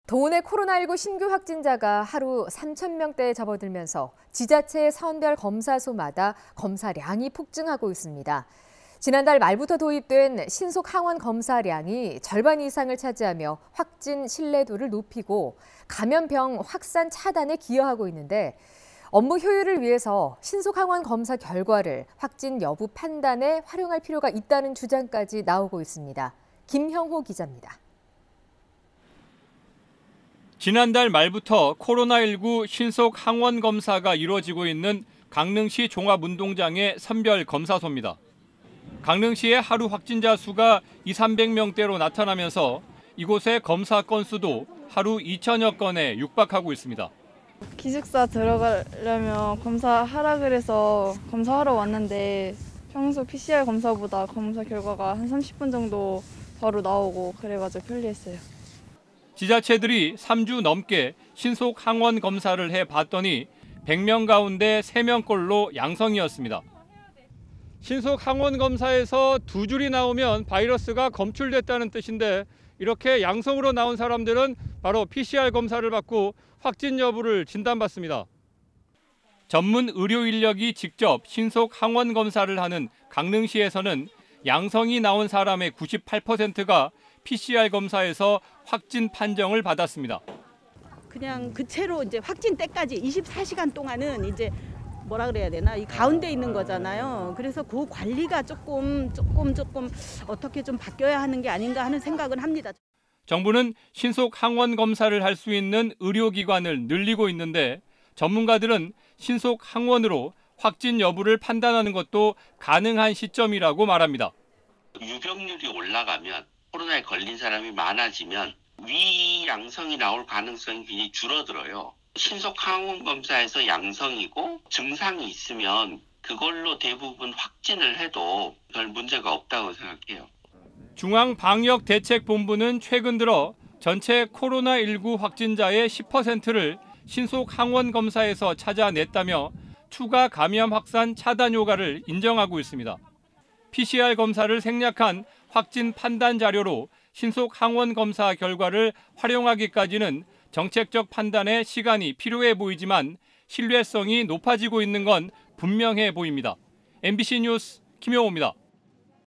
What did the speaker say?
도내 코로나19 신규 확진자가 하루 3,000명대에 접어들면서 지자체 선별 검사소마다 검사량이 폭증하고 있습니다. 지난달 말부터 도입된 신속 항원 검사량이 절반 이상을 차지하며 확진 신뢰도를 높이고 감염병 확산 차단에 기여하고 있는데 업무 효율을 위해서 신속 항원 검사 결과를 확진 여부 판단에 활용할 필요가 있다는 주장까지 나오고 있습니다. 김형호 기자입니다. 지난달 말부터 코로나19 신속 항원 검사가 이루어지고 있는 강릉시 종합운동장의 선별 검사소입니다. 강릉시의 하루 확진자 수가 200~300명대로 나타나면서 이곳의 검사 건수도 하루 2,000여 건에 육박하고 있습니다. 기숙사 들어가려면 검사하라 그래서 검사하러 왔는데 평소 PCR 검사보다 검사 결과가 한 30분 정도 바로 나오고 그래가지고 편리했어요. 지자체들이 3주 넘게 신속 항원 검사를 해봤더니 100명 가운데 3명꼴로 양성이었습니다. 신속 항원 검사에서 2줄이 나오면 바이러스가 검출됐다는 뜻인데 이렇게 양성으로 나온 사람들은 바로 PCR 검사를 받고 확진 여부를 진단받습니다. 전문 의료 인력이 직접 신속 항원 검사를 하는 강릉시에서는 양성이 나온 사람의 98%가 PCR 검사에서 확진 판정을 받았습니다. 그냥 그 채로 이제 확진 때까지 24시간 동안은 이제 뭐라 그래야 되나 이 가운데 있는 거잖아요. 그래서 그 관리가 조금 어떻게 좀 바뀌어야 하는 게 아닌가 하는 생각은 합니다. 정부는 신속 항원 검사를 할 수 있는 의료기관을 늘리고 있는데 전문가들은 신속 항원으로 확진 여부를 판단하는 것도 가능한 시점이라고 말합니다. 유병률이 올라가면 코로나에 걸린 사람이 많아지면 위 양성이 나올 가능성이 굉장히 줄어들어요. 신속 항원 검사에서 양성이고 증상이 있으면 그걸로 대부분 확진을 해도 별 문제가 없다고 생각해요. 중앙방역대책본부는 최근 들어 전체 코로나19 확진자의 10%를 신속 항원 검사에서 찾아냈다며 추가 감염 확산 차단 효과를 인정하고 있습니다. PCR 검사를 생략한 확진 판단 자료로 신속 항원 검사 결과를 활용하기까지는 정책적 판단에 시간이 필요해 보이지만 신뢰성이 높아지고 있는 건 분명해 보입니다. MBC 뉴스 김용호입니다.